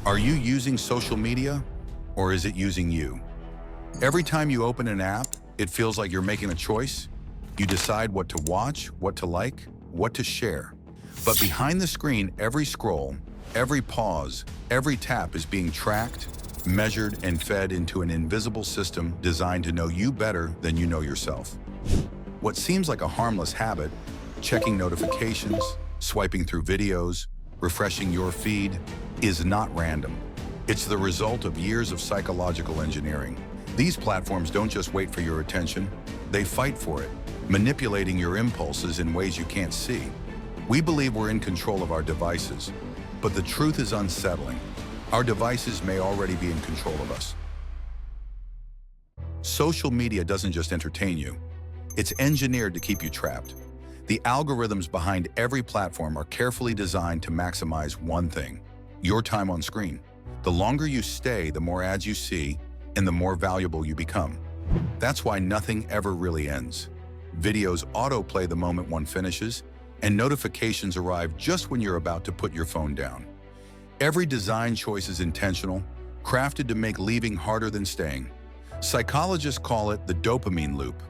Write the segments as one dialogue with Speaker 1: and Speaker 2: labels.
Speaker 1: Are you using social media, or is it using you? Every time you open an app, it feels like you're making a choice. You decide what to watch, what to like, what to share. But behind the screen, every scroll, every pause, every tap is being tracked, measured, and fed into an invisible system designed to know you better than you know yourself. What seems like a harmless habit, checking notifications, swiping through videos, refreshing your feed, is not random. It's the result of years of psychological engineering. These platforms don't just wait for your attention, they fight for it, manipulating your impulses in ways you can't see. We believe we're in control of our devices, but the truth is unsettling. Our devices may already be in control of us. Social media doesn't just entertain you, it's engineered to keep you trapped. The algorithms behind every platform are carefully designed to maximize one thing: your time on screen. The longer you stay, the more ads you see, and the more valuable you become. That's why nothing ever really ends. Videos autoplay the moment one finishes, and notifications arrive just when you're about to put your phone down. Every design choice is intentional, crafted to make leaving harder than staying. Psychologists call it the dopamine loop,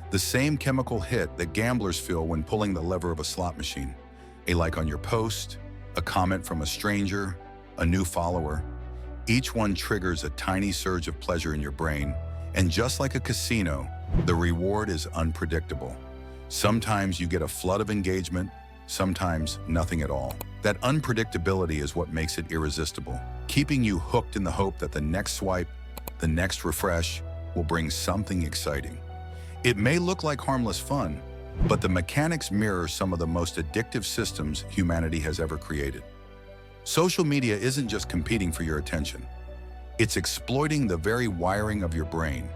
Speaker 1: the same chemical hit that gamblers feel when pulling the lever of a slot machine. A like on your post, a comment from a stranger, a new follower. Each one triggers a tiny surge of pleasure in your brain, and just like a casino, the reward is unpredictable. Sometimes you get a flood of engagement, sometimes nothing at all. That unpredictability is what makes it irresistible, keeping you hooked in the hope that the next swipe, the next refresh, will bring something exciting. It may look like harmless fun, but the mechanics mirror some of the most addictive systems humanity has ever created. Social media isn't just competing for your attention. It's exploiting the very wiring of your brain.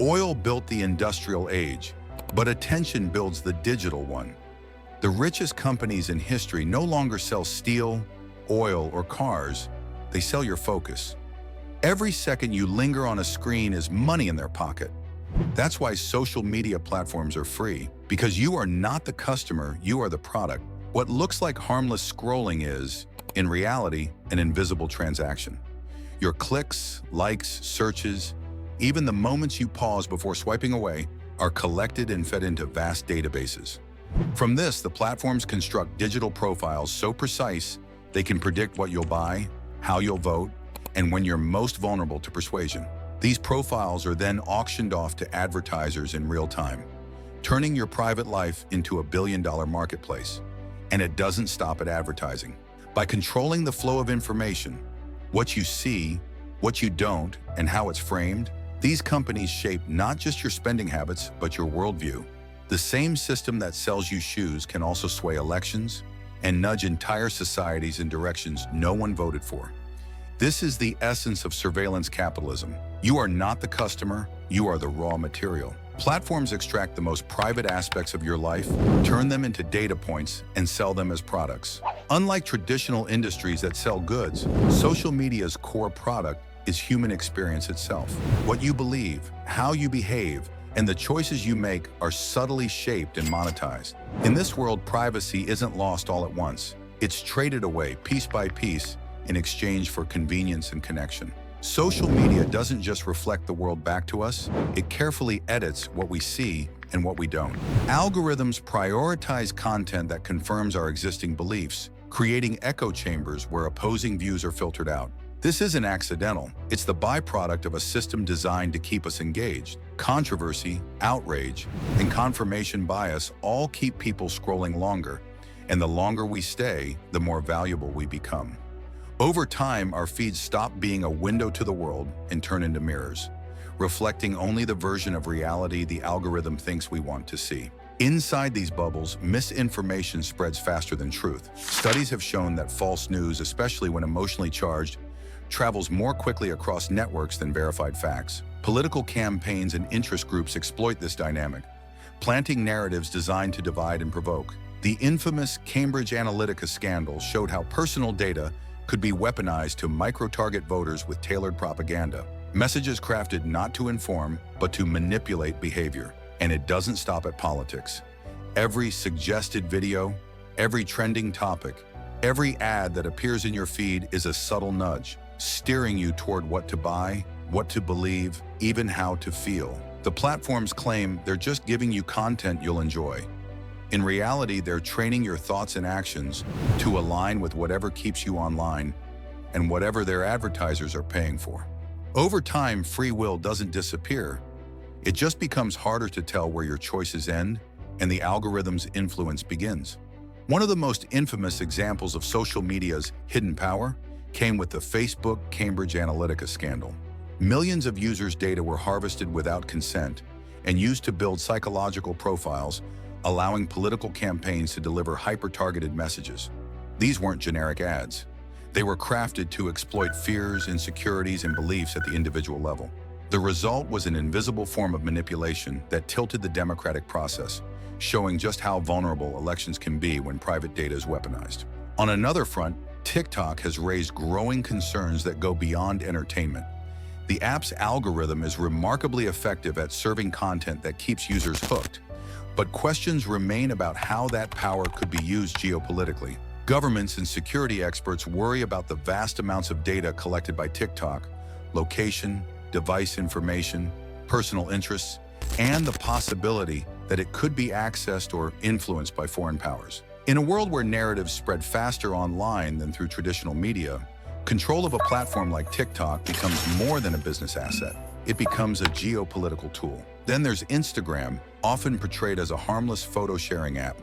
Speaker 1: Oil built the industrial age, but attention builds the digital one. The richest companies in history no longer sell steel, oil, or cars. They sell your focus. Every second you linger on a screen is money in their pocket. That's why social media platforms are free, because you are not the customer, you are the product. What looks like harmless scrolling is, in reality, an invisible transaction. Your clicks, likes, searches, even the moments you pause before swiping away, are collected and fed into vast databases. From this, the platforms construct digital profiles so precise they can predict what you'll buy, how you'll vote, and when you're most vulnerable to persuasion. These profiles are then auctioned off to advertisers in real time, turning your private life into a billion-dollar marketplace. And it doesn't stop at advertising. By controlling the flow of information, what you see, what you don't, and how it's framed, these companies shape not just your spending habits, but your worldview. The same system that sells you shoes can also sway elections and nudge entire societies in directions no one voted for. This is the essence of surveillance capitalism. You are not the customer, you are the raw material. Platforms extract the most private aspects of your life, turn them into data points, and sell them as products. Unlike traditional industries that sell goods, social media's core product is human experience itself. What you believe, how you behave, and the choices you make are subtly shaped and monetized. In this world, privacy isn't lost all at once. It's traded away piece by piece in exchange for convenience and connection. Social media doesn't just reflect the world back to us, it carefully edits what we see and what we don't. Algorithms prioritize content that confirms our existing beliefs, creating echo chambers where opposing views are filtered out. This isn't accidental, it's the byproduct of a system designed to keep us engaged. Controversy, outrage, and confirmation bias all keep people scrolling longer, and the longer we stay, the more valuable we become. Over time, our feeds stop being a window to the world and turn into mirrors, reflecting only the version of reality the algorithm thinks we want to see. Inside these bubbles, misinformation spreads faster than truth. Studies have shown that false news, especially when emotionally charged, travels more quickly across networks than verified facts. Political campaigns and interest groups exploit this dynamic, planting narratives designed to divide and provoke. The infamous Cambridge Analytica scandal showed how personal data could be weaponized to micro-target voters with tailored propaganda. Messages crafted not to inform, but to manipulate behavior. And it doesn't stop at politics. Every suggested video, every trending topic, every ad that appears in your feed is a subtle nudge, steering you toward what to buy, what to believe, even how to feel. The platforms claim they're just giving you content you'll enjoy. In reality, they're training your thoughts and actions to align with whatever keeps you online and whatever their advertisers are paying for. Over time, free will doesn't disappear. It just becomes harder to tell where your choices end and the algorithm's influence begins. One of the most infamous examples of social media's hidden power came with the Facebook Cambridge Analytica scandal. Millions of users' data were harvested without consent and used to build psychological profiles, allowing political campaigns to deliver hyper-targeted messages. These weren't generic ads. They were crafted to exploit fears, insecurities, and beliefs at the individual level. The result was an invisible form of manipulation that tilted the democratic process, showing just how vulnerable elections can be when private data is weaponized. On another front, TikTok has raised growing concerns that go beyond entertainment. The app's algorithm is remarkably effective at serving content that keeps users hooked, but questions remain about how that power could be used geopolitically. Governments and security experts worry about the vast amounts of data collected by TikTok: location, device information, personal interests, and the possibility that it could be accessed or influenced by foreign powers. In a world where narratives spread faster online than through traditional media, control of a platform like TikTok becomes more than a business asset. It becomes a geopolitical tool. Then there's Instagram, often portrayed as a harmless photo-sharing app.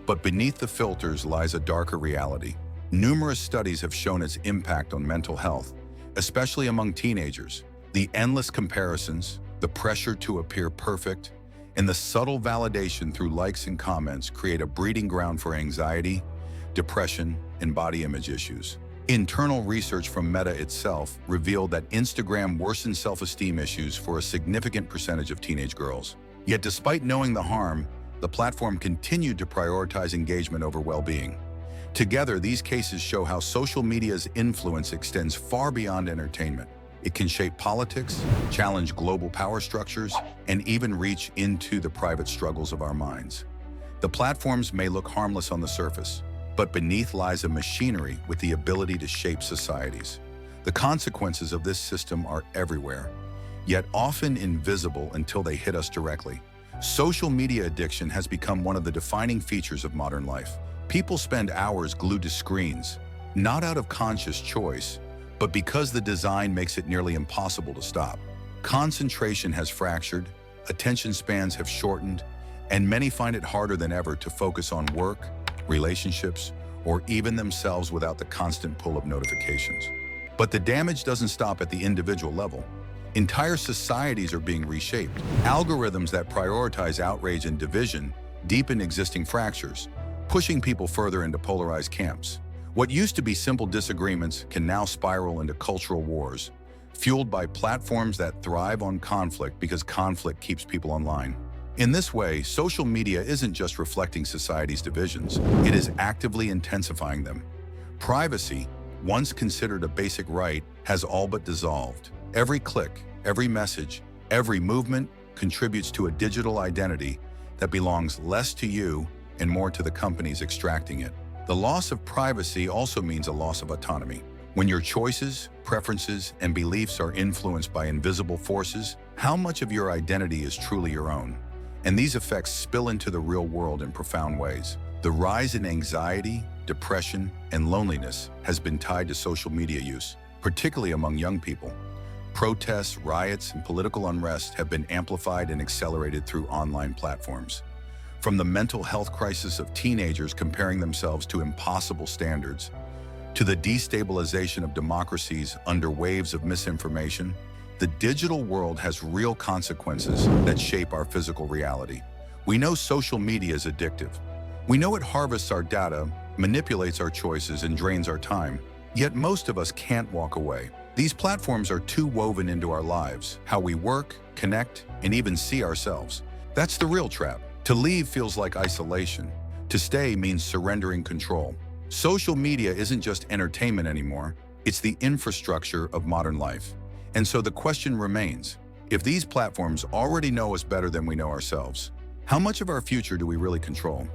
Speaker 1: But beneath the filters lies a darker reality. Numerous studies have shown its impact on mental health, especially among teenagers. The endless comparisons, the pressure to appear perfect, and the subtle validation through likes and comments create a breeding ground for anxiety, depression, and body image issues. Internal research from Meta itself revealed that Instagram worsened self-esteem issues for a significant percentage of teenage girls. Yet despite knowing the harm, the platform continued to prioritize engagement over well-being. Together, these cases show how social media's influence extends far beyond entertainment. It can shape politics, challenge global power structures, and even reach into the private struggles of our minds. The platforms may look harmless on the surface, but beneath lies a machinery with the ability to shape societies. The consequences of this system are everywhere, yet often invisible until they hit us directly. Social media addiction has become one of the defining features of modern life. People spend hours glued to screens, not out of conscious choice, but because the design makes it nearly impossible to stop. Concentration has fractured, attention spans have shortened, and many find it harder than ever to focus on work, relationships, or even themselves without the constant pull of notifications. But the damage doesn't stop at the individual level. Entire societies are being reshaped. Algorithms that prioritize outrage and division deepen existing fractures, pushing people further into polarized camps. What used to be simple disagreements can now spiral into cultural wars, fueled by platforms that thrive on conflict because conflict keeps people online. In this way, social media isn't just reflecting society's divisions, it is actively intensifying them. Privacy, once considered a basic right, has all but dissolved. Every click, every message, every movement contributes to a digital identity that belongs less to you and more to the companies extracting it. The loss of privacy also means a loss of autonomy. When your choices, preferences, and beliefs are influenced by invisible forces, how much of your identity is truly your own? And these effects spill into the real world in profound ways. The rise in anxiety, depression, and loneliness has been tied to social media use, particularly among young people. Protests, riots, and political unrest have been amplified and accelerated through online platforms. From the mental health crisis of teenagers comparing themselves to impossible standards, to the destabilization of democracies under waves of misinformation, the digital world has real consequences that shape our physical reality. We know social media is addictive. We know it harvests our data, manipulates our choices, and drains our time. Yet most of us can't walk away. These platforms are too woven into our lives, how we work, connect, and even see ourselves. That's the real trap. To leave feels like isolation. To stay means surrendering control. Social media isn't just entertainment anymore, it's the infrastructure of modern life. And so the question remains, if these platforms already know us better than we know ourselves, how much of our future do we really control?